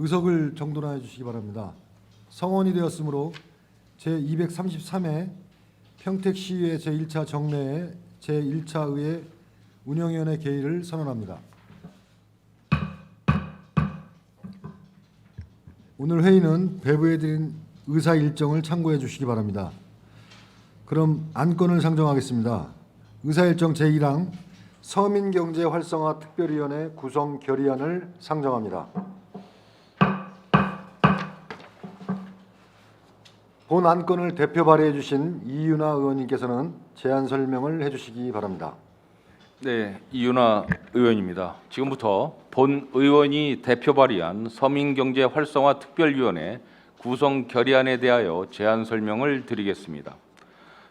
의석을 정돈하여 주시기 바랍니다. 성원이 되었으므로 제233회 평택시의회 제1차 정례회 제1차 의회 운영위원회 개의를 선언합니다. 오늘 회의는 배부해드린 의사 일정을 참고해 주시기 바랍니다. 그럼 안건을 상정하겠습니다. 의사일정 제1항 서민경제활성화 특별위원회 구성 결의안을 상정합니다. 본 안건을 대표 발의해 주신 이윤아 의원님께서는 제안 설명을 해 주시기 바랍니다. 네, 이윤아 의원입니다. 지금부터 본 의원이 대표 발의한 서민경제활성화 특별위원회 구성 결의안에 대하여 제안 설명을 드리겠습니다.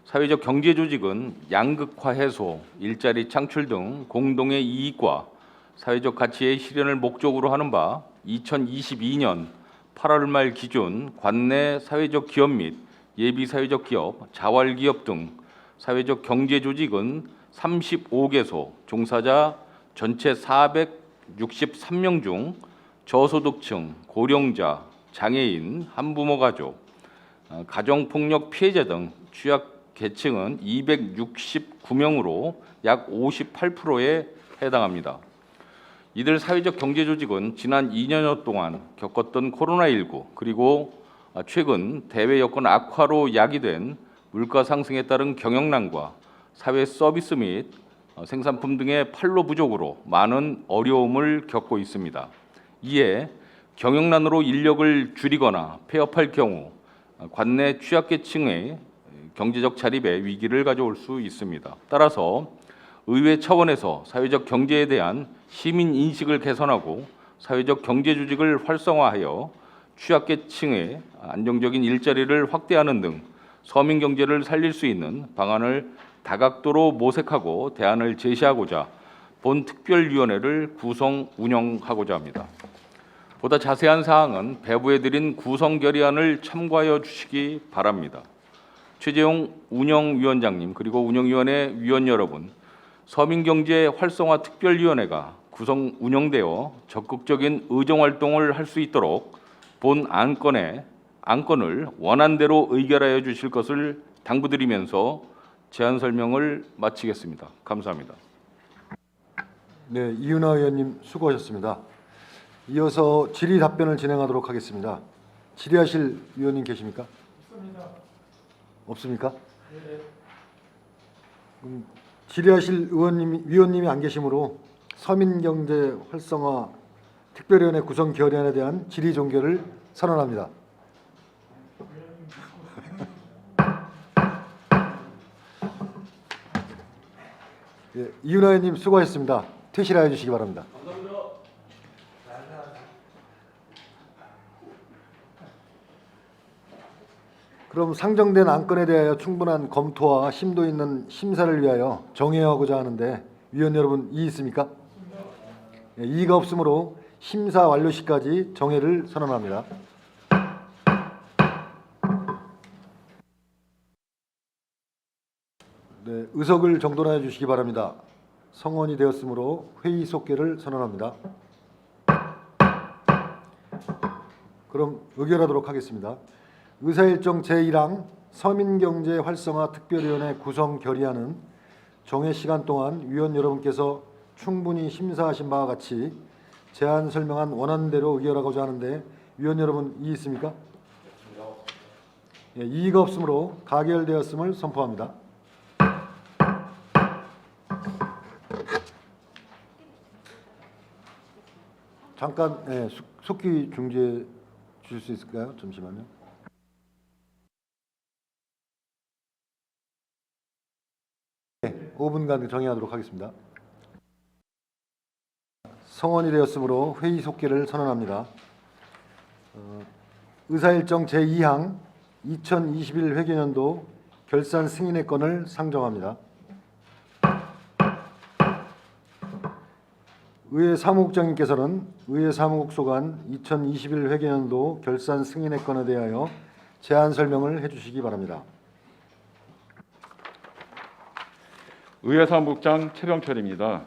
사회적 경제조직은 양극화 해소, 일자리 창출 등 공동의 이익과 사회적 가치의 실현을 목적으로 하는 바 2022년 8월 말 기준 관내 사회적 기업 및 예비 사회적 기업, 자활기업 등 사회적 경제조직은 35개소, 종사자 전체 463명 중 저소득층, 고령자, 장애인, 한부모 가족, 가정폭력 피해자 등 취약 계층은 269명으로 약 58%에 해당합니다. 이들 사회적 경제조직은 지난 2년여 동안 겪었던 코로나19 그리고 최근 대외 여건 악화로 야기된 물가 상승에 따른 경영난과 사회 서비스 및 생산품 등의 판로 부족으로 많은 어려움을 겪고 있습니다. 이에 경영난으로 인력을 줄이거나 폐업할 경우 관내 취약계층의 경제적 자립에 위기를 가져올 수 있습니다. 따라서 의회 차원에서 사회적 경제에 대한 시민 인식을 개선하고 사회적 경제 조직을 활성화하여 취약계층의 안정적인 일자리를 확대하는 등 서민 경제를 살릴 수 있는 방안을 다각도로 모색하고 대안을 제시하고자 본 특별위원회를 구성 운영하고자 합니다. 보다 자세한 사항은 배부해드린 구성 결의안을 참고하여 주시기 바랍니다. 최재용 운영위원장님 그리고 운영위원회 위원 여러분, 서민경제 활성화 특별위원회가 구성 운영되어 적극적인 의정활동을 할 수 있도록 본 안건을 원안대로 의결하여 주실 것을 당부드리면서 제안 설명을 마치겠습니다. 감사합니다. 네, 이윤아 의원님 수고하셨습니다. 이어서 질의 답변을 진행하도록 하겠습니다. 질의하실 위원님 계십니까? 없습니까? 네. 질의하실 위원님이 안 계시므로 서민경제 활성화 특별위원회 구성 결의안에 대한 질의 종결을 선언합니다. 예, 이윤아 의원님 수고하셨습니다. 퇴실하여 주시기 바랍니다. 그럼 상정된 안건에 대하여 충분한 검토와 심도 있는 심사를 위하여 정회하고자 하는데 위원 여러분 이의 있습니까? 예, 이의가 없으므로 심사 완료 시까지 정회를 선언합니다. 네, 의석을 정돈하여 주시기 바랍니다. 성원이 되었으므로 회의 속개를 선언합니다. 그럼 의결하도록 하겠습니다. 의사일정 제1항 서민경제 활성화 특별위원회 구성 결의안은 정해 시간 동안 위원 여러분께서 충분히 심사하신 바와 같이 제안 설명한 원안대로 의결하고자 하는데 위원 여러분 이의 있습니까? 예, 이의가 없으므로 가결되었음을 선포합니다. 잠깐 속기 중지해 주실 수 있을까요? 잠시만요. 네, 5분간 정의하도록 하겠습니다. 성원이 되었으므로 회의 속개를 선언합니다. 의사일정 제2항 2021 회계연도 결산 승인의 건을 상정합니다. 의회 사무국장님께서는 의회 사무국 소관 2021 회계연도 결산 승인의 건에 대하여 제안 설명을 해주시기 바랍니다. 의회 사무국장 최병철입니다.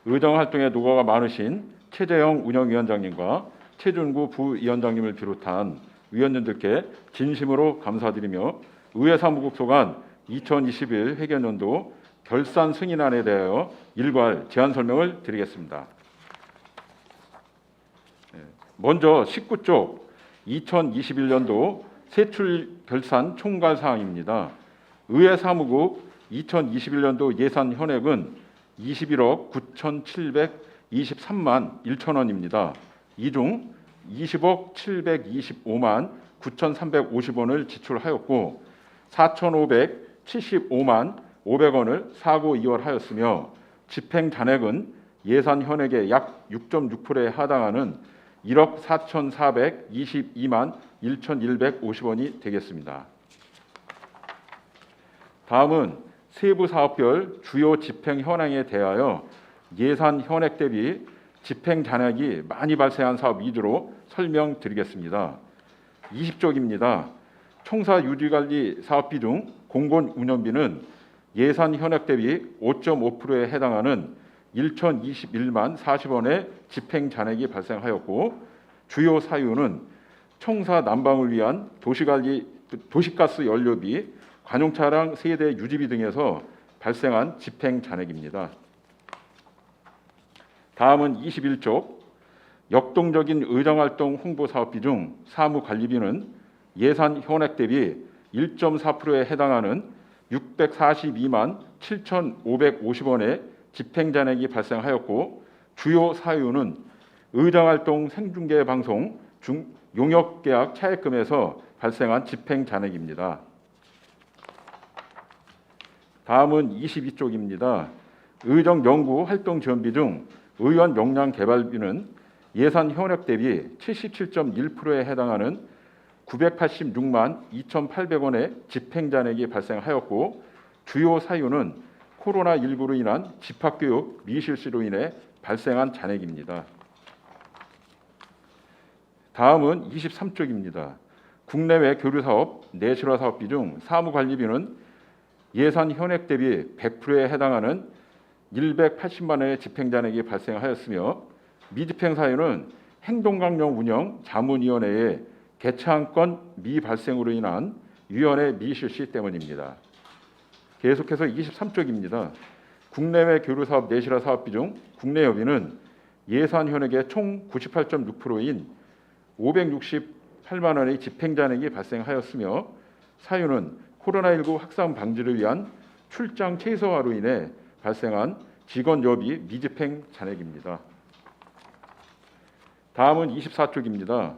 의정활동에 노고가 많으신 최재형 운영위원장님과 최준구 부위원장님을 비롯한 위원님들께 진심으로 감사드리며 의회 사무국 소관 2021 회계연도 결산 승인안에 대하여 일괄 제안 설명을 드리겠습니다. 먼저 19쪽 2021년도 세출 결산 총괄 사항입니다. 의회 사무국 2021년도 예산 현액은 21억 9,723만 1천 원입니다. 이 중 20억 725만 9,350원을 지출하였고 4,575만 500원을 사고 이월하였으며 집행 잔액은 예산 현액의 약 6.6%에 해당하는 1억 4,422만 1,150원이 되겠습니다. 다음은 세부 사업별 주요 집행 현황에 대하여 예산 현액 대비 집행 잔액이 많이 발생한 사업 위주로 설명드리겠습니다. 20쪽입니다. 총사 유지관리 사업비 중 공공 운영비는 예산 현액 대비 5.5%에 해당하는 1,021만 40원의 집행 잔액이 발생하였고 주요 사유는 총사 난방을 위한 도시가스 연료비, 관용차량 세대 유지비 등에서 발생한 집행 잔액입니다. 다음은 21쪽 역동적인 의정활동 홍보 사업비 중 사무관리비는 예산 현액 대비 1.4%에 해당하는 642만 7,550원의 집행 잔액이 발생하였고 주요 사유는 의정활동 생중계 방송 중 용역계약 차액금에서 발생한 집행 잔액입니다. 다음은 22쪽입니다. 의정 연구 활동 지원비 중 의원 역량 개발비는 예산 현액 대비 77.1%에 해당하는 986만 2,800원의 집행 잔액이 발생하였고 주요 사유는 코로나19로 인한 집합교육 미실시로 인해 발생한 잔액입니다. 다음은 23쪽입니다. 국내외 교류사업, 내실화 사업비 중 사무관리비는 예산 현액 대비 100%에 해당하는 180만 원의 집행 잔액이 발생하였으며 미집행 사유는 행동강령 운영 자문위원회의 개차안건 미발생으로 인한 위원회 미실시 때문입니다. 계속해서 23쪽입니다. 국내외 교류사업 내실화 사업비 중 국내여비는 예산 현액의 총 98.6%인 568만 원의 집행 잔액이 발생하였으며 사유는 코로나19 확산 방지를 위한 출장 최소화로 인해 발생한 직원 여비 미집행 잔액입니다. 다음은 24쪽입니다.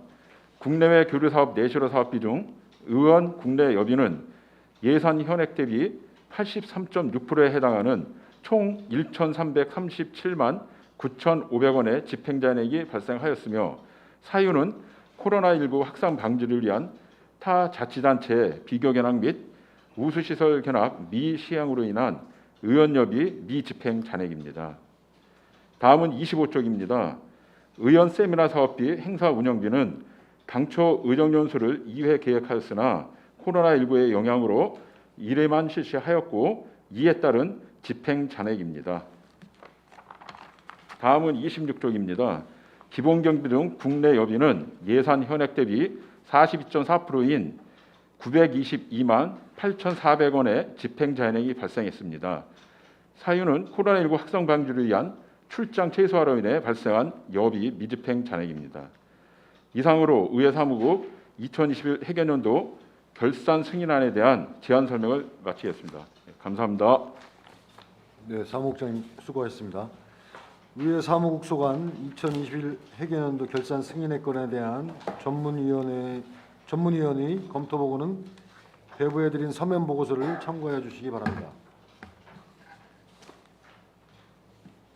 국내외 교류사업 내실화 사업비 중 의원 국내 여비는 예산 현액 대비 83.6%에 해당하는 총 1,337만 9,500원의 집행 잔액이 발생하였으며 사유는 코로나19 확산 방지를 위한 타 자치단체의 비교 견학 및 우수시설 견학 미시행으로 인한 의원여비 미집행 잔액입니다. 다음은 25쪽입니다. 의원 세미나 사업비 행사 운영비는 당초 의정연수를 2회 계획하였으나 코로나19의 영향으로 1회만 실시하였고 이에 따른 집행 잔액입니다. 다음은 26쪽입니다. 기본경비 등 국내 여비는 예산 현액 대비 42.4%인 922만 8,400원의 집행 잔액이 발생했습니다. 사유는 코로나19 확산 방지를 위한 출장 최소화로 인해 발생한 여비 미집행 잔액입니다. 이상으로 의회 사무국 2021 회계연도 결산 승인안에 대한 제안 설명을 마치겠습니다. 감사합니다. 네, 사무국장님 수고하셨습니다. 의회 사무국 소관 2021 회계연도 결산 승인의 건에 대한 전문위원회의 검토 보고는 배부해드린 서면 보고서를 참고해 주시기 바랍니다.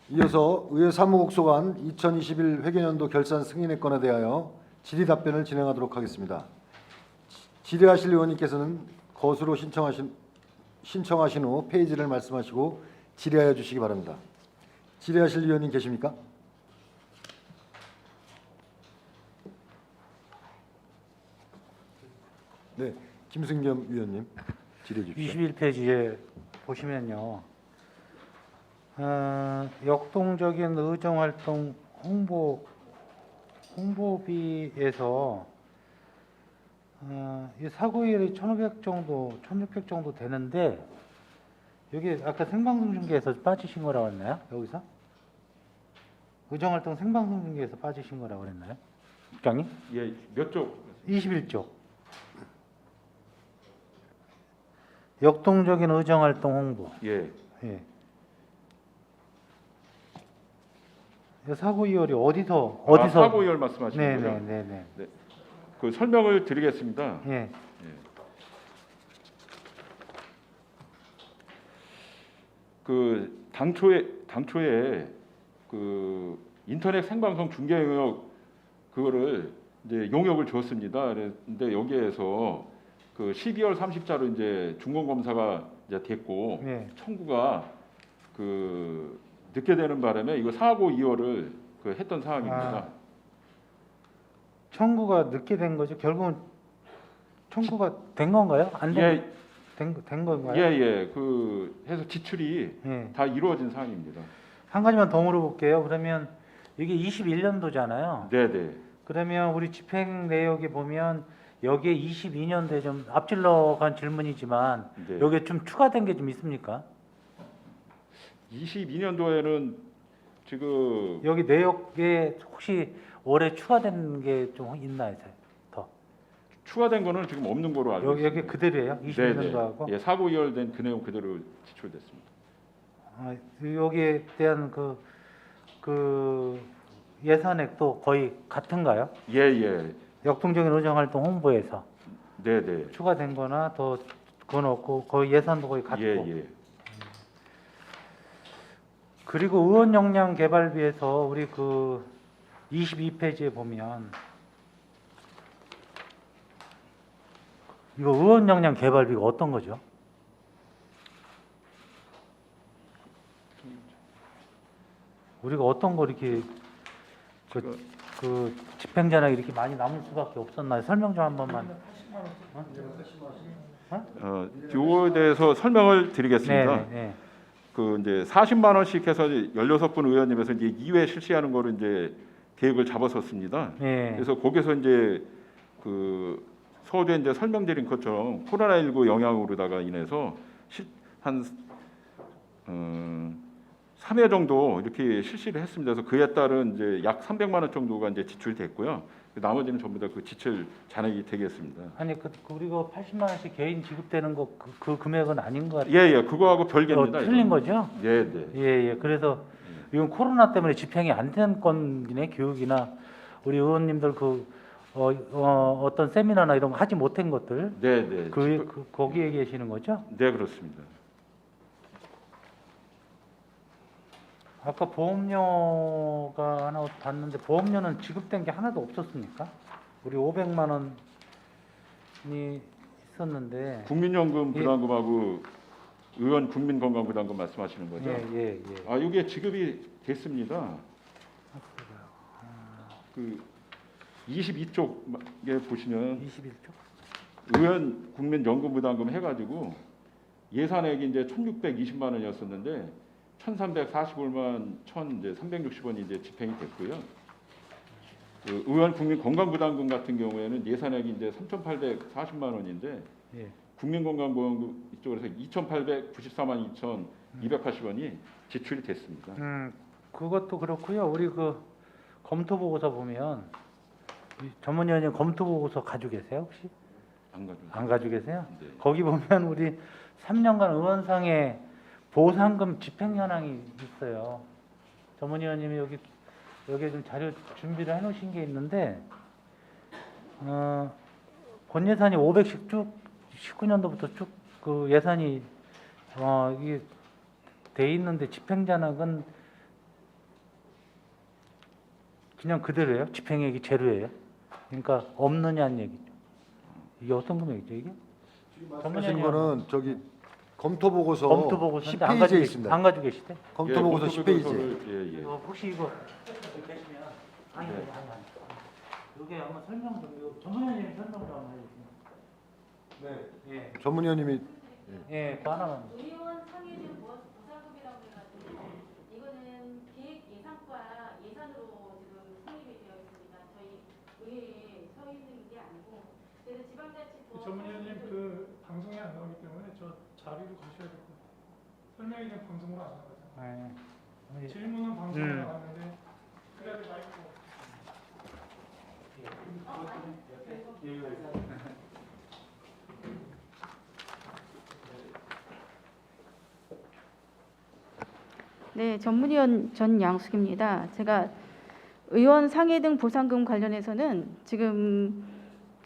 이어서 의회 사무국 소관 2021 회계연도 결산 승인의 건에 대하여 질의 답변을 진행하도록 하겠습니다. 질의하실 의원님께서는 거수로 신청하신 후 페이지를 말씀하시고 질의하여 주시기 바랍니다. 질의하실 의원님 계십니까? 네, 김승겸 위원님 질의해 주십시오. 21페이지에 보시면요. 역동적인 의정활동 홍보 홍보비에서 이 사고율이 1,500 정도, 1,600 정도 되는데 여기 아까 생방송 중계에서 빠지신 거라고 했나요? 여기서? 의정활동 생방송 중계에서 빠지신 거라고 그랬나요? 국장님? 예, 몇 쪽? 21쪽. 역동적인 의정활동 홍보. 예. 예. 이 사고율이 어디서 사고이열 말씀하시는 거죠? 네네네네. 그 설명을 드리겠습니다. 예. 그 당초에 그 인터넷 생방송 중계 영역 그거를 이제 용역을 줬습니다. 그런데 여기에서 그 12월 30자로 이제 중공 검사가 이제 됐고 예. 청구가 그 늦게 되는 바람에 이거 사고 이월을 그 했던 상황입니다. 청구가 늦게 된 거죠? 결국은 청구가 된 건가요? 안 된, 예, 된 건가요? 예. 그 해서 지출이 예. 다 이루어진 상황입니다. 한 가지만 더 물어볼게요. 그러면 이게 21년도잖아요. 네. 그러면 우리 집행 내역에 보면 여기에 22년도에 좀 앞질러 간 질문이지만 네. 여기에 좀 추가된 게 좀 있습니까? 22년도에는 지금 여기 내역에 혹시 올해 추가된 게 좀 있나요? 더. 추가된 거는 지금 없는 거로 알고 여기 있습니다. 그대로예요? 22년도하고? 예, 사고 이열된 그 내용 그대로 지출됐습니다. 여기에 대한 그 예산액도 거의 같은가요? 예. 역동적인 의정활동 홍보에서 네. 추가된 거나 더 그건 없고 거의 예산도 거의 같고. 예. 그리고 의원 역량 개발비에서 우리 그 22페이지에 보면 이거 의원 역량 개발비가 어떤 거죠? 우리가 어떤 거 이렇게 그 집행자나 이렇게 많이 남을 수밖에 없었나요? 설명 좀 한 번만. 요거에 대해서 설명을 드리겠습니다. 네. 그 이제 40만 원씩 해서 16분 의원님에서 이제 2회 실시하는 거를 이제 계획을 잡았었습니다. 네. 그래서 거기서 이제 그 서두에 이제 설명드린 것처럼 코로나19 영향으로다가 인해서 한 3회 정도 이렇게 실시를 했습니다. 그래서 그에 따른 이제 약 300만 원 정도가 이제 지출됐고요. 나머지는 전부 다 그 지출 잔액이 되겠습니다. 아니 그리고 80만 원씩 개인 지급되는 거 그 금액은 아닌 것 같아요. 예, 그거하고 별개입니다. 틀린 이거는. 거죠? 네. 예. 그래서 이건 코로나 때문에 집행이 안 된 건이네. 교육이나 우리 의원님들 어떤 세미나나 이런 거 하지 못한 것들 네. 거기에 계시는 거죠? 네, 그렇습니다. 아까 보험료가 하나 봤는데 보험료는 지급된 게 하나도 없었습니까? 우리 500만 원이 있었는데. 국민연금 예. 부담금하고 의원 국민건강부담금 말씀하시는 거죠? 예. 이게 지급이 됐습니다. 그 22쪽에 보시면 21조? 의원 국민연금부담금 해가지고 예산액이 이제 1,620만 원이었었는데 1,345만 1,360원이 이제 집행이 됐고요. 그 의원 국민건강부담금 같은 경우에는 예산액이 이제 3,840만 원인데 예. 국민건강보험금 이쪽에서 2,894만 2,280원이 지출이 됐습니다. 그것도 그렇고요. 우리 그 검토 보고서 보면 전문 의원님 검토 보고서 가지고 계세요 혹시? 안 가지고 계세요? 네. 거기 보면 우리 3년간 의원상의 보상금 집행 현황이 있어요. 전문 의원님이 여기 좀 자료 준비를 해놓으신 게 있는데 본 예산이 500씩 쭉 19년도부터 쭉 그 예산이 이게 돼 있는데 집행 잔액은 그냥 그대로예요. 집행액이 제로예요. 그러니까 없느냐는 얘기죠. 이게 어떤 금액이죠 이게? 말씀하신 거는 저기 검토 보고서 검토 보고서인데 안 10페이지에 가지고 있습니다. 안 가지고 계시대? 검토 보고서 10페이지. 예. 혹시 이거 여기 계시면 아니. 여기 한번 설명 좀 전문위원님이 설명 좀 한번 해주세요. 네. 전문위원님이 예, 그 하나만. 의원 상해진 보상금이라고 해가지고 이거는 계획 예산과 예산으로 지금 성립이 되어 있습니다. 저희 지방자치 전문위원님 그 방송에 안 나오기 때문에 저 자리로 가셔야 될 것 같아요. 설명이 된 방송으로 안 나가죠. 네. 질문은 방송에 나가는데 그래야 될 마이크. 네, 전문위원 전양숙입니다. 제가 의원 상해 등 보상금 관련해서는 지금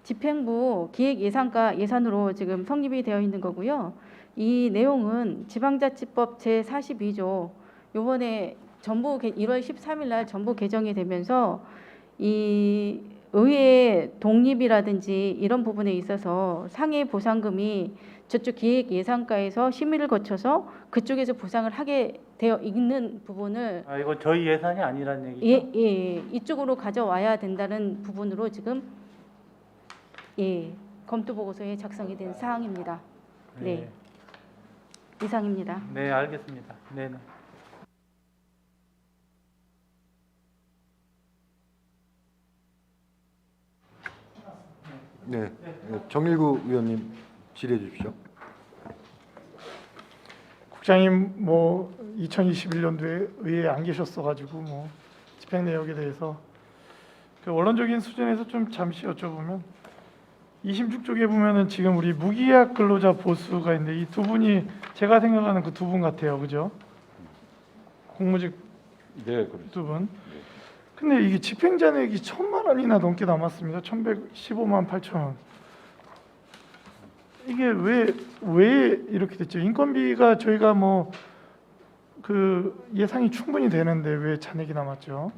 집행부 기획예산과 예산으로 지금 성립이 되어 있는 거고요. 이 내용은 지방자치법 제42조 요번에 1월 13일 날 전부 개정이 되면서 이 의회 독립이라든지 이런 부분에 있어서 상해 보상금이 저쪽 기획예산과에서 심의를 거쳐서 그쪽에서 보상을 하게 되어 있는 부분을 아, 이거 저희 예산이 아니란 얘기죠? 예, 이쪽으로 가져와야 된다는 부분으로 지금 검토 보고서에 작성이 된 사항입니다. 네, 이상입니다. 네, 알겠습니다. 네. 네, 정일구 의원님 질의해 주십시오. 국장님 뭐 2021년도에 의회에 안 계셨어가지고 뭐 집행 내역에 대해서 그 원론적인 수준에서 좀 잠시 여쭤보면 26쪽에 보면은 지금 우리 무기약 근로자 보수가 있는데 이 두 분이 제가 생각하는 그 두 분 같아요, 그죠? 공무직 네, 그렇죠. 두 분. 근데 이게 집행잔액이 1,000만 원이나 넘게 남았습니다. 1,115만 8천 원. 이게 왜 이렇게 됐죠? 인건비가 저희가 뭐 그 예상이 충분히 되는데 왜 잔액이 남았죠?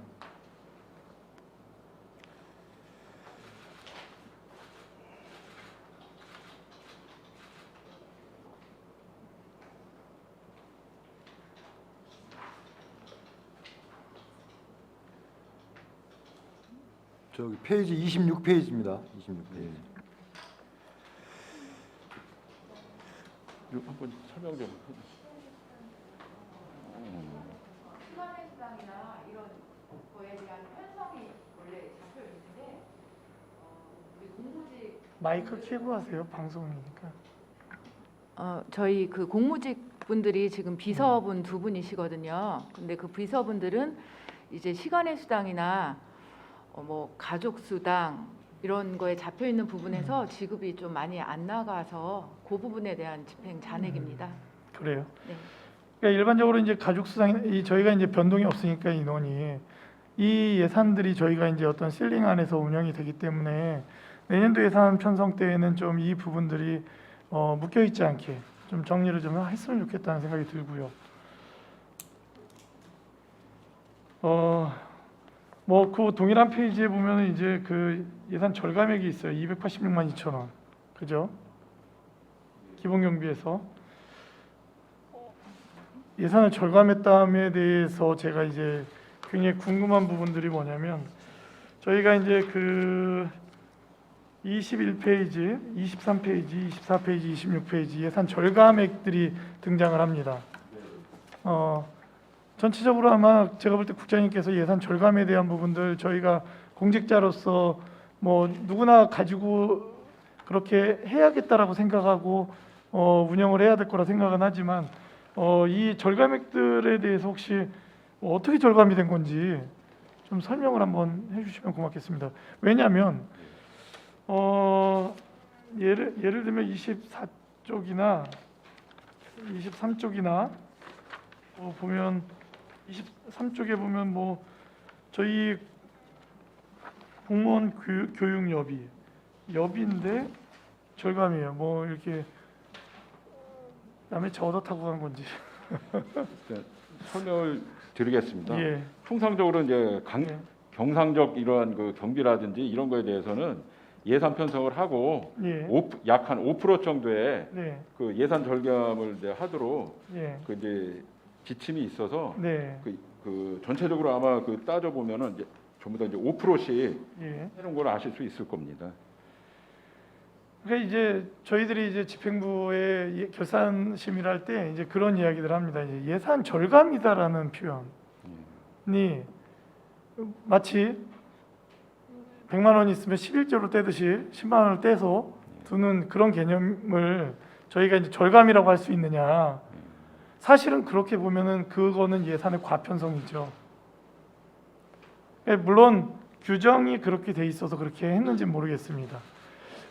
저기 페이지 26페이지입니다. 26페이지. 이거 한번 설명 좀 해주세요. 시간의수당이나 이런 거에 대한 편성이 원래 잡혀 있는데 우리 공무직 마이크 켜고 하세요. 방송이니까. 저희 그 공무직 분들이 지금 비서분 두 분이시거든요. 근데 그 비서분들은 이제 시간의 수당이나 뭐 가족 수당 이런 거에 잡혀 있는 부분에서 지급이 좀 많이 안 나가서 그 부분에 대한 집행 잔액입니다. 그래요. 네. 그러니까 일반적으로 이제 가족 수당 이 저희가 이제 변동이 없으니까 인원이 이 예산들이 저희가 이제 어떤 실링 안에서 운영이 되기 때문에 내년도 예산 편성 때에는 좀 이 부분들이 묶여 있지 않게 좀 정리를 좀 했으면 좋겠다는 생각이 들고요. 뭐 그 동일한 페이지에 보면 이제 그 예산 절감액이 있어요. 286만 2천 원. 그죠? 기본 경비에서 예산을 절감했다음에 대해서 제가 이제 굉장히 궁금한 부분들이 뭐냐면 저희가 이제 그 21페이지, 23페이지, 24페이지, 26페이지 예산 절감액들이 등장을 합니다. 전체적으로 아마 제가 볼 때 국장님께서 예산 절감에 대한 부분들 저희가 공직자로서 뭐 누구나 가지고 그렇게 해야겠다라고 생각하고 운영을 해야 될 거라 생각은 하지만 이 절감액들에 대해서 혹시 어떻게 절감이 된 건지 좀 설명을 한번 해주시면 고맙겠습니다. 왜냐하면 예를 들면 24쪽이나 23쪽이나 보면 23쪽에 보면 뭐 저희 공무원 교육 여비인데 절감이에요. 뭐 이렇게 남의 차 얻어 타고 간 건지. 설명을 드리겠습니다. 예. 통상적으로 이제 예. 경상적 이러한 그 경비라든지 이런 거에 대해서는 예산 편성을 하고 예. 약 한 5% 정도의 네. 그 예산 절감을 이제 하도록 예. 그 이제 지침이 있어서 네. 그 전체적으로 아마 그 따져 보면은 이제 전부 다 이제 5%씩 예. 해놓은 걸 아실 수 있을 겁니다. 그러니까 이제 저희들이 이제 집행부에 결산 심의를 할 때 이제 그런 이야기들 합니다. 이제 예산 절감이다라는 표현이 마치 100만 원 있으면 11조로 떼듯이 10만 원을 떼서 두는 그런 개념을 저희가 이제 절감이라고 할 수 있느냐? 사실은 그렇게 보면은 그거는 예산의 과편성이죠. 물론 규정이 그렇게 돼 있어서 그렇게 했는지는 모르겠습니다.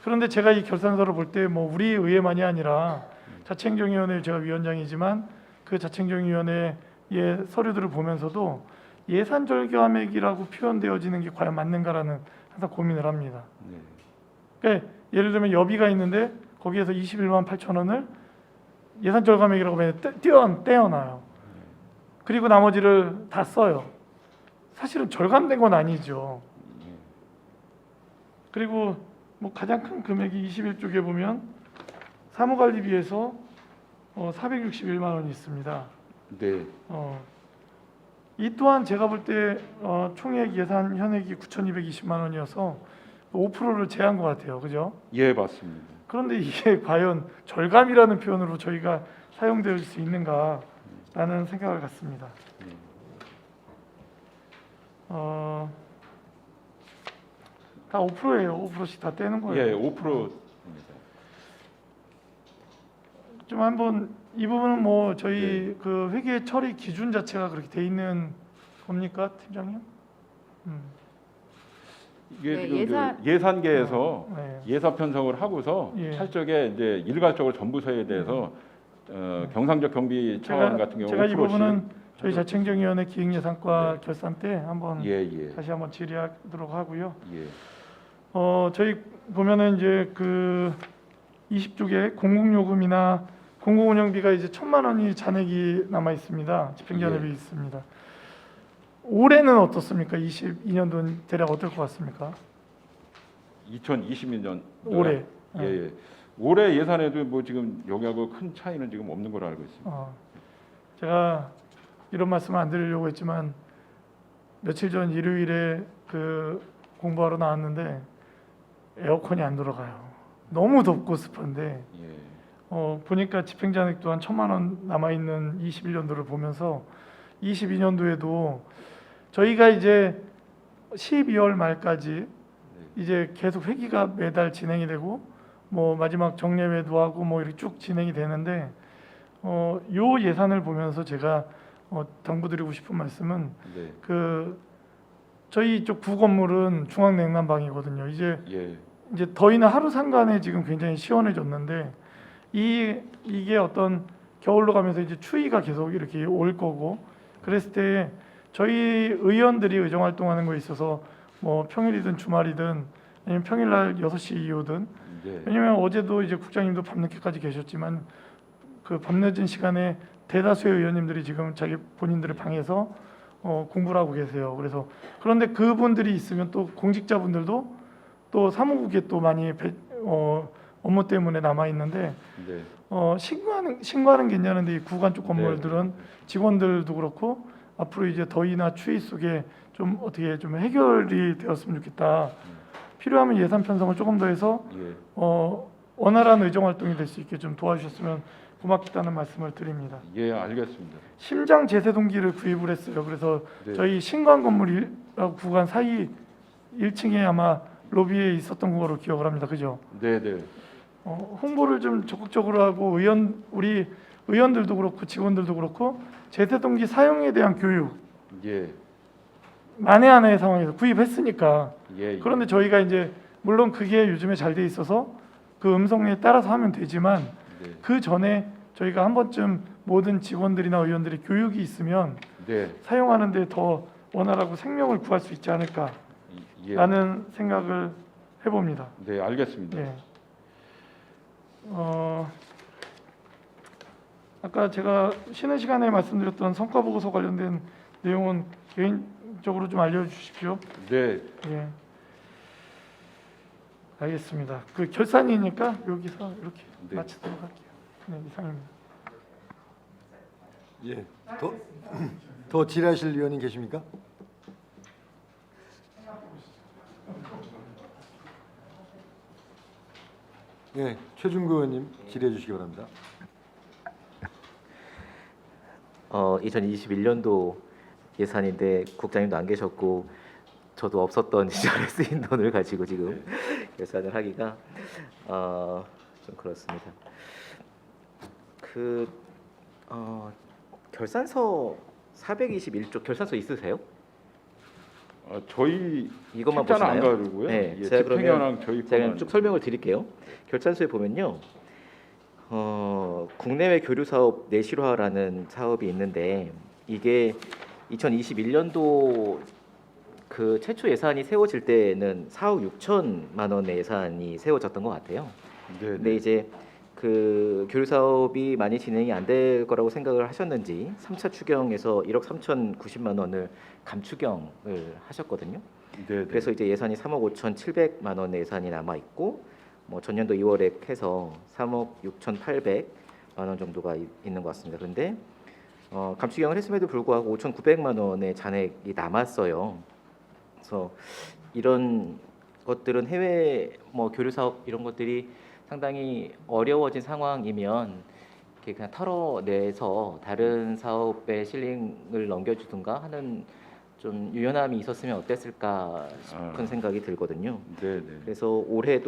그런데 제가 이 결산서를 볼 때 뭐 우리 의회만이 아니라 자치행정위원회 제가 위원장이지만 그 자치행정위원회의 서류들을 보면서도 예산 절감액이라고 표현되어지는 게 과연 맞는가라는 항상 고민을 합니다. 네. 그러니까 예를 들면 여비가 있는데 거기에서 21만 8천 원을 예산 절감액이라고 떼어놔요. 그리고 나머지를 다 써요. 사실은 절감된 건 아니죠. 그리고 뭐 가장 큰 금액이 21쪽에 보면 사무관리비에서 461만 원이 있습니다. 네. 이 또한 제가 볼 때 총액 예산 현액이 9,220만 원이어서 5%를 제한 것 같아요. 그죠? 예, 맞습니다. 그런데 이게 과연 절감이라는 표현으로 저희가 사용될 수 있는가라는 생각을 갖습니다. 다 5%예요. 5%씩 다 떼는 거예요. 예, 5%입니다. 좀 한번 이 부분은 뭐 저희 그 회계 처리 기준 자체가 그렇게 돼 있는 겁니까, 팀장님? 이게 네, 지금 예산계에서 네. 예산 편성을 하고서 예. 철저하게 이제 일괄적으로 정부서에 대해서 경상적 경비 차원 같은 경우 제가 이 5%씩 부분은 저희 자치행정위원회 기획예산과 네. 결산 때 한번 예. 다시 한번 질의하도록 하고요. 예. 저희 보면은 이제 그 20쪽에 공공요금이나 공공운영비가 이제 1,000만 원이 잔액이 남아 있습니다. 집행잔액이 예. 있습니다. 올해는 어떻습니까? 22년도는 대략 어떨 것 같습니까? 2022년 올해. 예. 올해 예산에도 뭐 지금 여기하고 큰 차이는 지금 없는 걸로 알고 있습니다. 제가 이런 말씀을 안 드리려고 했지만 며칠 전 일요일에 그 공부하러 나왔는데 에어컨이 안 돌아가요. 너무 덥고 습한데 예. 보니까 집행잔액 또한 1,000만 원 남아 있는 21년도를 보면서 22년도에도 저희가 이제 12월 말까지 이제 계속 회기가 매달 진행이 되고 뭐 마지막 정례회도 하고 뭐 이렇게 쭉 진행이 되는데 요 예산을 보면서 제가 당부드리고 싶은 말씀은 네. 그 저희 이쪽 구건물은 중앙냉난방이거든요. 이제 예. 더위는 하루 상간에 지금 굉장히 시원해졌는데 이게 어떤 겨울로 가면서 이제 추위가 계속 이렇게 올 거고 그랬을 때 저희 의원들이 의정 활동하는 거에 있어서 뭐 평일이든 주말이든 아니면 평일날 6시 이후든 네. 왜냐면 어제도 이제 국장님도 밤늦게까지 계셨지만 그 밤늦은 시간에 대다수의 의원님들이 지금 자기 본인들의 방에서 공부를 하고 계세요. 그래서 그런데 그분들이 있으면 또 공직자분들도 또 사무국에 또 많이 업무 때문에 남아 있는데 네. 신고하는 괜찮은데 이 구간 쪽 건물들은 네. 직원들도 그렇고 앞으로 이제 더위나 추위 속에 좀 어떻게 좀 해결이 되었으면 좋겠다. 필요하면 예산 편성을 조금 더 해서 예. 원활한 의정 활동이 될 수 있게 좀 도와주셨으면 고맙겠다는 말씀을 드립니다. 예, 알겠습니다. 심장 제세동기를 구입을 했어요. 그래서 네. 저희 신관 건물이라고 구간 사이 1층에 아마 로비에 있었던 거로 기억을 합니다. 그죠? 네. 홍보를 좀 적극적으로 하고 우리 의원들도 그렇고 직원들도 그렇고 제세동기 사용에 대한 교육 예. 만에 하나의 상황에서 구입했으니까 예. 그런데 저희가 이제 물론 그게 요즘에 잘 돼 있어서 그 음성에 따라서 하면 되지만 네. 그 전에 저희가 한 번쯤 모든 직원들이나 의원들이 교육이 있으면 네. 사용하는데 더 원활하고 생명을 구할 수 있지 않을까라는 예. 생각을 해봅니다. 네, 알겠습니다. 예. 아까 제가 쉬는 시간에 말씀드렸던 성과 보고서 관련된 내용은 개인적으로 좀 알려주십시오. 네. 예. 알겠습니다. 그 결산이니까 여기서 이렇게 네. 마치도록 할게요. 네, 이상입니다. 예. 더 질의하실 위원님 계십니까? 예, 최준구 의원님 질의해 주시기 바랍니다. 2021년도 예산인데 국장님도 안 계셨고 저도 없었던 시절에 쓰인 돈을 가지고 지금 계산을 하기가 좀 그렇습니다. 결산서 421쪽 결산서 있으세요? 저희 이것만 책자는 안 보시나요? 가지고요. 네, 예, 제가 그러면 집행현황 저희 제가 거만 쭉 설명을 드릴게요. 결산서에 보면요, 국내외 교류 사업 내실화라는 사업이 있는데 이게 2021년도 그 최초 예산이 세워질 때는 4억 6천만 원의 예산이 세워졌던 것 같아요. 네, 근데 이제 그 교류 사업이 많이 진행이 안 될 거라고 생각을 하셨는지 3차 추경에서 1억 3,090만 원을 감추경을 하셨거든요. 네, 그래서 이제 예산이 3억 5,700만 원의 예산이 남아 있고 뭐 전년도 2월에 해서 3억 6,800만 원 정도가 있는 것 같습니다. 그런데 감추경을 했음에도 불구하고 5,900만 원의 잔액이 남았어요. 그래서 이런 것들은 해외 뭐 교류 사업 이런 것들이 상당히 어려워진 상황이면 이렇게 그냥 털어내서 다른 사업에 실링을 넘겨주든가 하는 좀 유연함이 있었으면 어땠을까 싶은 생각이 들거든요. 네. 그래서 올해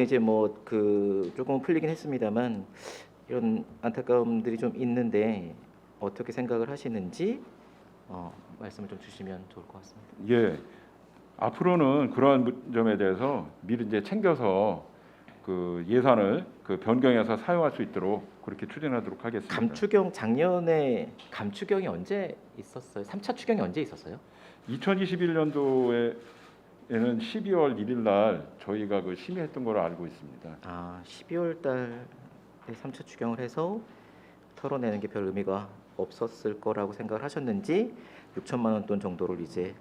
이제 뭐 그 조금 풀리긴 했습니다만 이런 안타까움들이 좀 있는데 어떻게 생각을 하시는지 말씀을 좀 주시면 좋을 것 같습니다. 예. 앞으로는 그러한 점에 대해서 미리 이제 챙겨서 그 예산을 그 변경해서 사용할 수 있도록 그렇게 추진하도록 하겠습니다. 감추경 작년에 감추경이 언제 있었어요? 3차 추경이 언제 있었어요? 2021년도에는 12월 1일 날 저희가 그 심의했던 걸로 알고 있습니다. 12월 달에 3차 추경을 해서 털어내는 게 별 의미가 없었을 거라고 생각을 하셨는지 6천만 원 돈 정도를 이제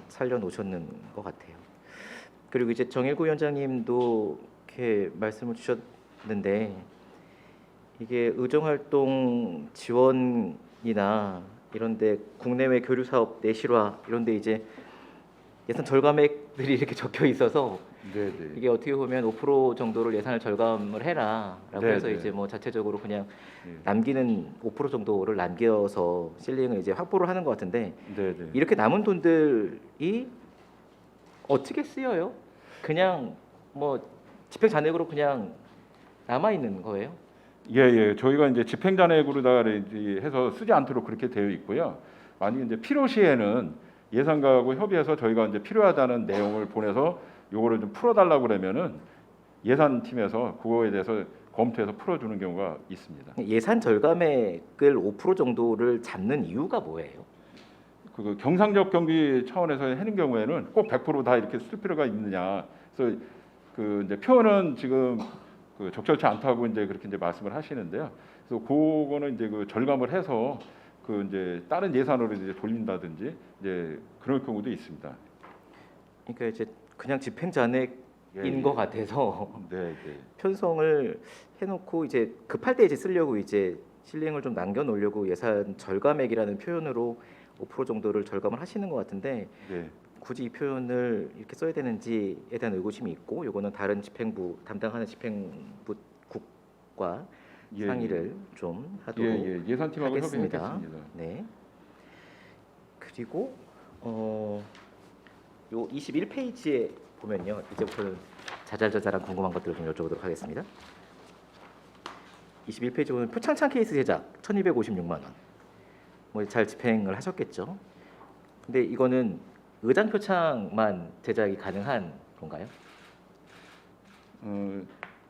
살려놓으셨는 것 같아요. 그리고 이제 정일구 위원장님도 이렇게 말씀을 주셨는데 이게 의정활동 지원이나 이런데 국내외 교류 사업 내실화 이런데 이제 예산 절감액들이 이렇게 적혀 있어서 네. 이게 어떻게 보면 5% 정도를 예산을 절감을 해라라고 네, 해서 네. 이제 뭐 자체적으로 그냥 네. 남기는 5% 정도를 남겨서 실링을 이제 확보를 하는 것 같은데 네. 이렇게 남은 돈들이 어떻게 쓰여요? 그냥 뭐 집행 잔액으로 그냥 남아 있는 거예요? 예. 저희가 이제 집행 잔액으로다가 해서 쓰지 않도록 그렇게 되어 있고요. 만약 이제 필요시에는 예산가하고 협의해서 저희가 이제 필요하다는 내용을 보내서 요거를 좀 풀어달라고 그러면은 예산팀에서 그거에 대해서 검토해서 풀어주는 경우가 있습니다. 예산 절감액을 5% 정도를 잡는 이유가 뭐예요? 그 경상적 경비 차원에서 하는 경우에는 꼭 100% 다 이렇게 쓸 필요가 있느냐. 그래서 그 이제 표현은 지금 그 적절치 않다고 이제 그렇게 이제 말씀을 하시는데요. 그래서 그거는 이제 그 절감을 해서 그 이제 다른 예산으로 이제 돌린다든지 이제 그럴 경우도 있습니다. 그러니까 이제 그냥 집행 잔액인 것 같아서 네. 편성을 해놓고 이제 급할 때 이제 쓰려고 이제 실링을 좀 남겨놓으려고 예산 절감액이라는 표현으로 5% 정도를 절감을 하시는 것 같은데 네. 굳이 이 표현을 이렇게 써야 되는지에 대한 의구심이 있고 이거는 다른 집행부 담당하는 집행부국과 상의를 좀 하도록 예산팀하고 하겠습니다. 협의하겠습니다. 네. 그리고 요 21페이지에 보면요. 이제부터는 자잘자잘한 궁금한 것들을 좀 여쭤보도록 하겠습니다. 21페이지 보면 표창장 케이스 제작 1,256만 원. 뭐 잘 집행을 하셨겠죠. 근데 이거는 의장 표창만 제작이 가능한 건가요?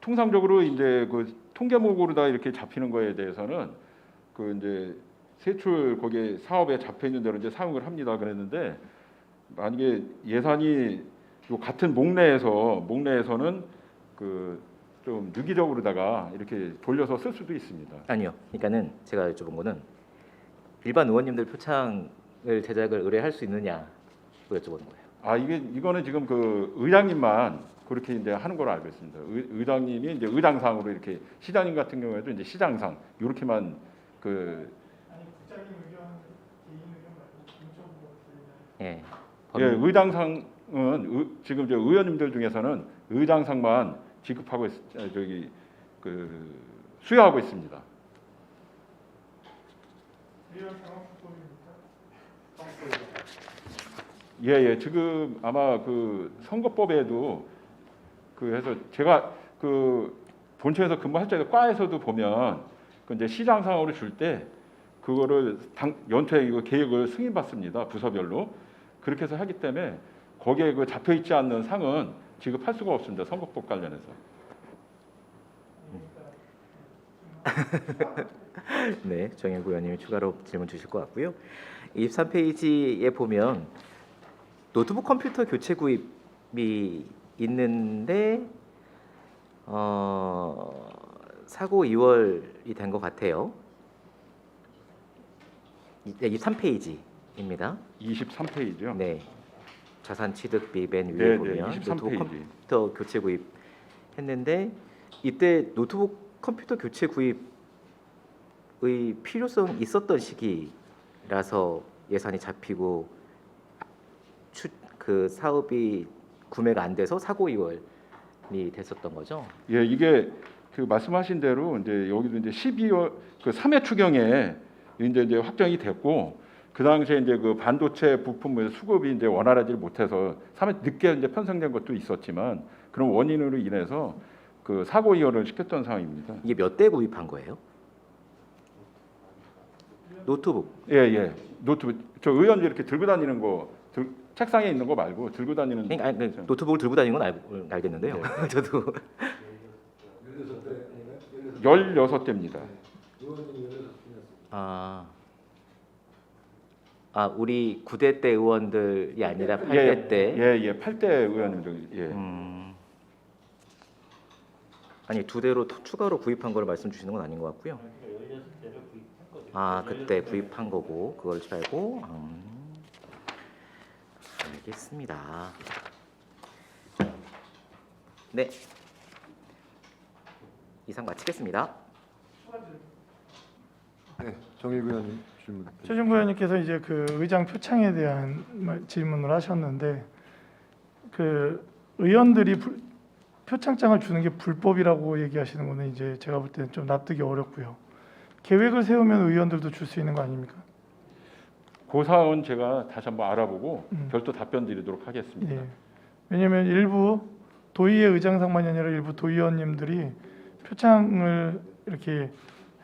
통상적으로 이제 그 통계목으로다 이렇게 잡히는 거에 대해서는 그 이제 세출 거기에 사업에 잡혀 있는 대로 이제 사용을 합니다. 그랬는데 만약에 예산이 요 같은 목내에서는 그 좀 유기적으로다가 이렇게 돌려서 쓸 수도 있습니다. 아니요. 그러니까는 제가 여쭤본 거는 일반 의원님들 표창을 제작을 의뢰할 수 있느냐고 여쭤보는 거예요. 이거는 지금 그 의장님만 그렇게 이제 하는 걸로 알고 있습니다. 의장님이 이제 의장상으로 이렇게 시장님 같은 경우에도 이제 시장상 이렇게만 그 국장님 의견, 개인 의견 말고 공적으로 예. 의장상은 지금 저 의원님들 중에서는 의장상만 지급하고 수여하고 있습니다. 의원 상업법입니까? 예. 지금 아마 그 선거법에도 그 해서 제가 그 본청에서 근무할 때 과에서도 보면 그 이제 시장상으로 줄 때 그거를 연초에 이거 계획을 승인받습니다. 부서별로. 그렇게 해서 하기 때문에 거기에 그 잡혀 있지 않는 상은 지급할 수가 없습니다. 선거법 관련해서. 네, 정혜구 의원님이 추가로 질문 주실 것 같고요. 23페이지에 보면 노트북 컴퓨터 교체 구입이 있는데 사고 2월이 된 것 같아요. 23페이지입니다. 23페이지요. 네, 자산 취득비 맨 위에 네, 보면 23페이지. 노트북 컴퓨터 교체 구입했는데 이때 노트북 컴퓨터 교체 구입의 필요성이 있었던 시기라서 예산이 잡히고 그 사업이 구매가 안 돼서 사고 이월이 됐었던 거죠. 예, 이게 그 말씀하신 대로 이제 여기도 이제 12월 그 3회 추경에 이제 확정이 됐고 그 당시에 이제 그 반도체 부품 수급이 이제 원활하지 못해서 3회 늦게 이제 편성된 것도 있었지만 그런 원인으로 인해서 그 사고 이월을 시켰던 상황입니다. 이게 몇 대 구입한 거예요? 노트북. 예. 노트북 저 의원들 이렇게 들고 다니는 거 책상에 있는 거 말고 들고 다니는 그러니까 노트북을 들고 다니는 건 알겠는데요. 네. 저도 16대입니다. 우리 9대 때 의원들이 아니라 8대 때. 예. 8대 의원님들. 예. 아니 2대로 추가로 구입한 걸 말씀 주시는 건 아닌 것 같고요. 그때 구입한 거고 그걸 줄 알고. 알겠습니다. 네, 이상 마치겠습니다. 네, 정일구 의원님 질문. 최종구 의원님께서 이제 그 의장 표창에 대한 질문을 하셨는데 그 의원들이 표창장을 주는 게 불법이라고 얘기하시는 거는 이제 제가 볼 때는 좀 납득이 어렵고요. 계획을 세우면 의원들도 줄 수 있는 거 아닙니까? 그 사항은 제가 다시 한번 알아보고 별도 답변 드리도록 하겠습니다. 예. 왜냐하면 일부 도의회 의장상만이 아니라 일부 도의원님들이 표창을 이렇게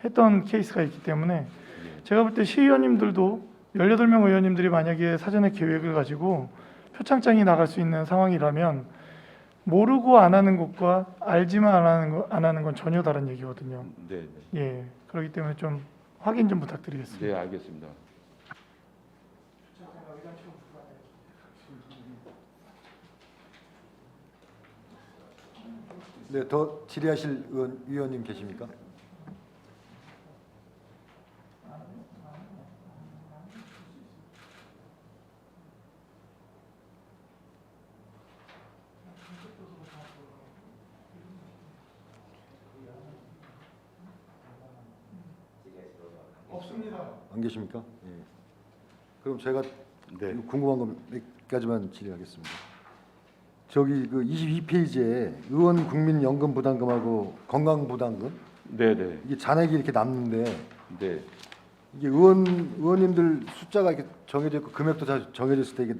했던 케이스가 있기 때문에 제가 볼 때 시의원님들도 18명 의원님들이 만약에 사전에 계획을 가지고 표창장이 나갈 수 있는 상황이라면 모르고 안 하는 것과 알지만 안 하는 건 전혀 다른 얘기거든요. 네. 예, 그렇기 때문에 좀 확인 좀 부탁드리겠습니다. 네, 알겠습니다. 네, 더 질의하실 위원님 계십니까? 없습니다. 안 계십니까? 예. 그럼 제가 네. 궁금한 거 몇 가지만 질의하겠습니다. 저기 그 22페이지에 의원 국민연금 부담금하고 건강 부담금 네. 이게 잔액이 이렇게 남는데 네. 이게 의원님들 숫자가 이렇게 정해져 있고 금액도 다 정해져 있을 때 이게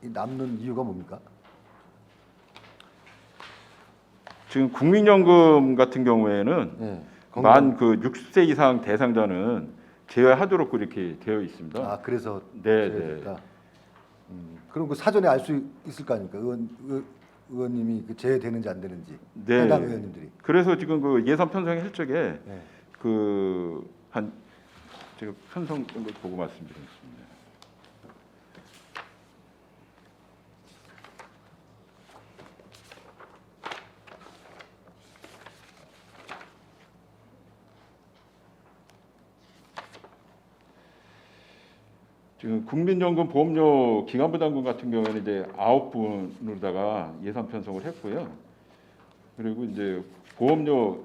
남는 이유가 뭡니까? 지금 국민연금 같은 경우에는 네. 만 그 60세 이상 대상자는 제외하도록 그렇게 되어 있습니다. 그래서 네. 제외됐다. 그럼 그 사전에 알 수 있을 거 아닙니까? 의원님이 그 제외되는지 안 되는지 네. 해당 의원님들이. 그래서 지금 그 예산 편성할 적에 네. 그 한 제가 편성한 걸 보고 말씀드리겠습니다. 지금 국민연금 보험료 기간부담금 같은 경우에는 이제 9분으로다가 예산 편성을 했고요. 그리고 이제 보험료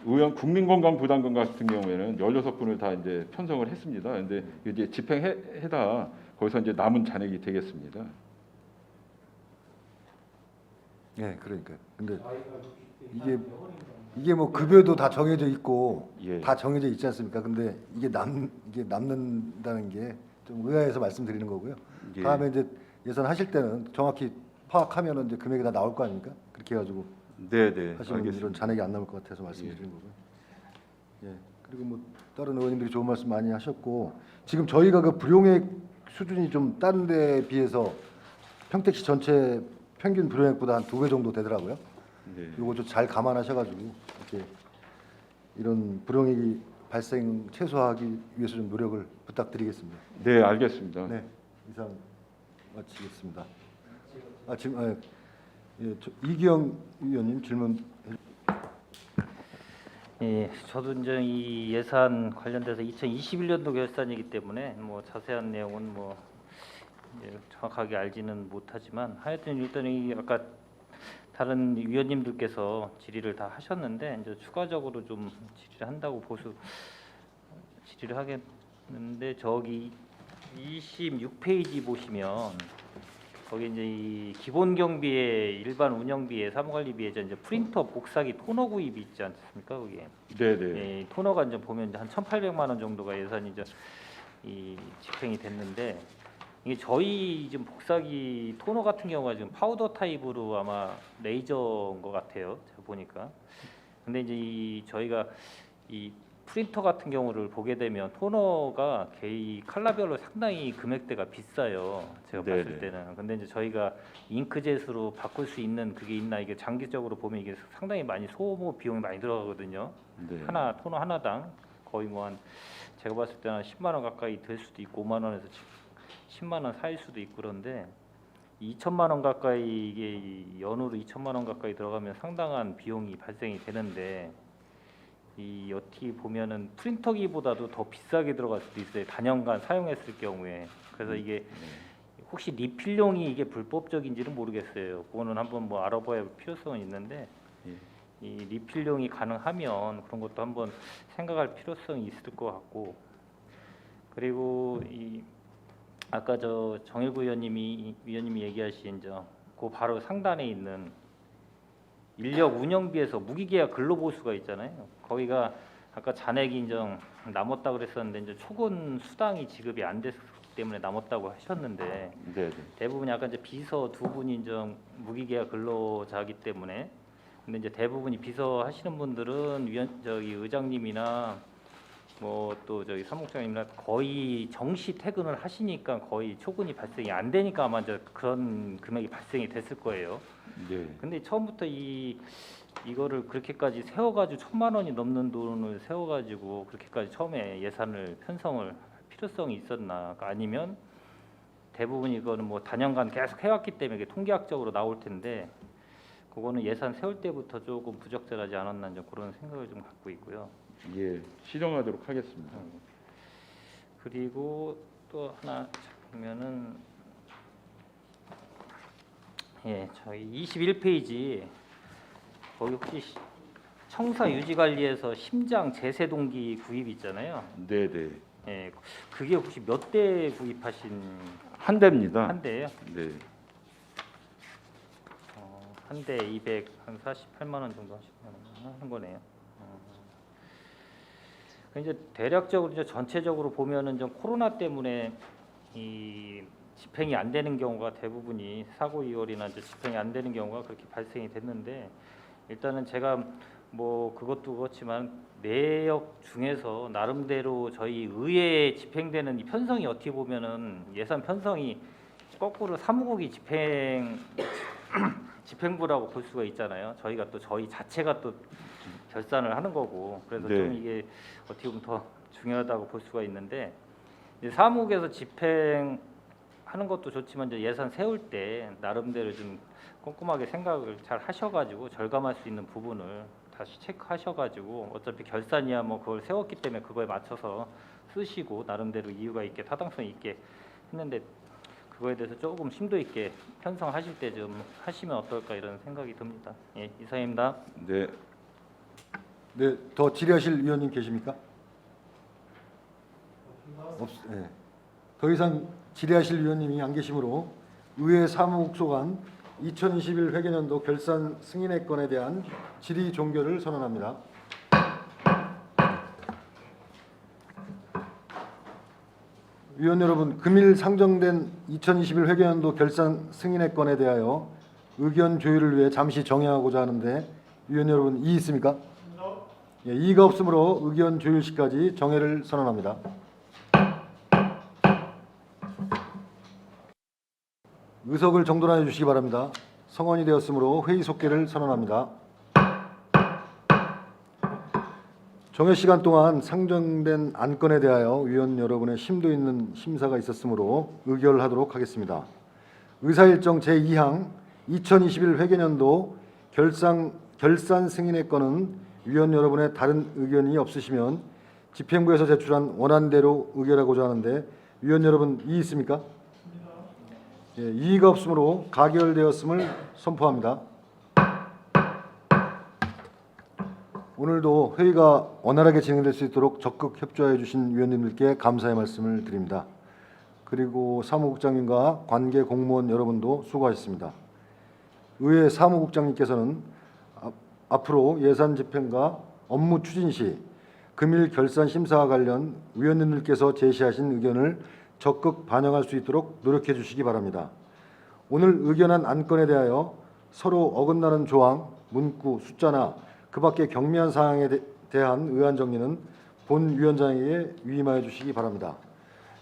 의원 국민건강부담금 같은 경우에는 16분을 다 이제 편성을 했습니다. 근데 이제 집행해다 거기서 이제 남은 잔액이 되겠습니다. 네, 그러니까요. 근데 이게 뭐 급여도 다 정해져 있고 예. 다 정해져 있지 않습니까? 근데 이게 남는다는 게 좀 의아해서 말씀드리는 거고요. 예. 다음에 이제 예산 하실 때는 정확히 파악하면은 이제 금액이 다 나올 거 아닙니까? 그렇게 해가지고 네, 네. 하시면 이런 잔액이 안 나올 것 같아서 말씀드리는 거고요. 예. 그리고 뭐 다른 의원님들이 좋은 말씀 많이 하셨고 지금 저희가 그 불용액 수준이 좀 다른 데에 비해서 평택시 전체 평균 불용액보다 한 2배 정도 되더라고요. 네. 요거 좀 잘 감안하셔가지고 이렇게 이런 불용액이 발생 최소화하기 위해서 좀 노력을 부탁드리겠습니다. 네, 알겠습니다. 네, 이상 마치겠습니다. 지금 이기영 의원님 질문. 예, 저도 이제 이 예산 관련돼서 2021년도 결산이기 때문에 뭐 자세한 내용은 뭐 정확하게 알지는 못하지만 하여튼 일단 이 아까 다른 위원님들께서 질의를 다 하셨는데 이제 추가적으로 좀 질의를 한다고 질의를 하겠는데 저기 26페이지 보시면 거기 이제 이 기본 경비에 일반 운영비에 사무관리비에 이제 프린터 복사기 토너 구입이 있지 않습니까? 거기에. 네, 네. 예, 토너가 이제 보면 이제 한 1,800만 원 정도가 예산이 이제 이 집행이 됐는데 이게 저희 지금 복사기 토너 같은 경우가 지금 파우더 타입으로 아마 레이저인 것 같아요. 제가 보니까. 근데 이제 저희가 이 프린터 같은 경우를 보게 되면 토너가 개의 컬러별로 상당히 금액대가 비싸요. 제가 네네. 봤을 때는. 근데 이제 저희가 잉크젯으로 바꿀 수 있는 그게 있나 이게 장기적으로 보면 이게 상당히 많이 소모 비용이 많이 들어가거든요. 네. 토너 하나당 거의 뭐 한 제가 봤을 때는 10만 원 가까이 될 수도 있고 5만 원에서 10만 원 사이일 수도 있고 그런데 2천만 원 가까이 이게 연으로 2천만 원 가까이 들어가면 상당한 비용이 발생이 되는데 이 어떻게 보면은 프린터기보다도 더 비싸게 들어갈 수도 있어요. 단연간 사용했을 경우에. 그래서 이게 혹시 리필용이 이게 불법적인지는 모르겠어요. 그거는 한번 뭐 알아봐야 할 필요성은 있는데 이 리필용이 가능하면 그런 것도 한번 생각할 필요성이 있을 것 같고 그리고 이 아까 저 정일구 위원님이 얘기하신 그 바로 상단에 있는 인력 운영비에서 무기계약 근로보수가 있잖아요. 거기가 아까 잔액 인정 남았다 그랬었는데 이제 초근 수당이 지급이 안 됐기 때문에 남았다고 하셨는데 네, 네. 대부분 약간 이제 비서 두 분이 인정 무기계약 근로자이기 때문에 근데 이제 대부분이 비서 하시는 분들은 의장님이나 뭐 또 저기 사무국장님이나 거의 정시 퇴근을 하시니까 거의 초근이 발생이 안 되니까 아마 이제 그런 금액이 발생이 됐을 거예요. 네. 근데 처음부터 이거를 그렇게까지 세워가지고 1,000만 원이 넘는 돈을 세워가지고 그렇게까지 처음에 예산을 편성을 할 필요성이 있었나? 아니면 대부분 이거는 뭐 단연간 계속 해왔기 때문에 이게 통계학적으로 나올 텐데 그거는 예산 세울 때부터 조금 부적절하지 않았나 좀 그런 생각을 좀 갖고 있고요. 예, 실행하도록 하겠습니다. 그리고 또 하나 보면은 저희 21페이지 거기 혹시 청사 유지관리에서 심장 제세 동기 구입 있잖아요. 네, 네. 예, 그게 혹시 몇 대 구입하신 한 대입니다. 한 대예요? 네. 한 대 248만 원 정도 하는 거네요. 이제 대략적으로 이제 전체적으로 보면은 좀 코로나 때문에 이 집행이 안 되는 경우가 대부분이 사고 이월이나 이제 집행이 안 되는 경우가 그렇게 발생이 됐는데 일단은 제가 뭐 그것도 그렇지만 내역 중에서 나름대로 저희 의회에 집행되는 이 편성이 어떻게 보면은 예산 편성이 거꾸로 사무국이 집행부라고 볼 수가 있잖아요. 저희가 또 저희 자체가 또 결산을 하는 거고 그래서 네. 좀 이게 어떻게 보면 더 중요하다고 볼 수가 있는데 이제 사무국에서 집행하는 것도 좋지만 이제 예산 세울 때 나름대로 좀 꼼꼼하게 생각을 잘 하셔가지고 절감할 수 있는 부분을 다시 체크하셔가지고 어차피 결산이야 뭐 그걸 세웠기 때문에 그거에 맞춰서 쓰시고 나름대로 이유가 있게 타당성 있게 했는데 그거에 대해서 조금 심도 있게 편성하실 때 좀 하시면 어떨까 이런 생각이 듭니다. 예, 이상입니다. 네. 네, 더 질의하실 위원님 계십니까? 네. 더 이상 질의하실 위원님이 안 계시므로 의회 사무국 소관 2021 회계년도 결산 승인의 건에 대한 질의 종결을 선언합니다. 위원 여러분, 금일 상정된 2021 회계연도 결산 승인의 건에 대하여 의견 조율을 위해 잠시 정회하고자 하는데 위원 여러분 이의 있습니까? 예, 이의가 없으므로 의견 조율 시까지 정회를 선언합니다. 의석을 정돈하여 주시기 바랍니다. 성원이 되었으므로 회의 속개를 선언합니다. 정회 시간 동안 상정된 안건에 대하여 위원 여러분의 심도 있는 심사가 있었으므로 의결하도록 하겠습니다. 의사일정 제2항 2021 회계연도 결산 승인의 건은 위원 여러분의 다른 의견이 없으시면 집행부에서 제출한 원안대로 의결하고자 하는데 위원 여러분 이의 있습니까? 예, 이의가 없으므로 가결되었음을 선포합니다. 오늘도 회의가 원활하게 진행될 수 있도록 적극 협조해 주신 위원님들께 감사의 말씀을 드립니다. 그리고 사무국장님과 관계 공무원 여러분도 수고하셨습니다. 의회 사무국장님께서는 앞으로 예산 집행과 업무 추진 시 금일 결산 심사와 관련 위원님들께서 제시하신 의견을 적극 반영할 수 있도록 노력해 주시기 바랍니다. 오늘 의견한 안건에 대하여 서로 어긋나는 조항, 문구, 숫자나 그 밖의 경미한 사항에 대한 의안 정리는 본 위원장에게 위임하여 주시기 바랍니다.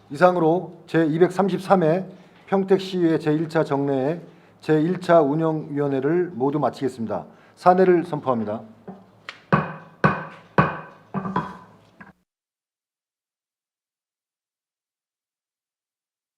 이상으로 제233회 평택시의회 제1차 정례회 제1차 운영위원회를 모두 마치겠습니다. 사내를 선포합니다.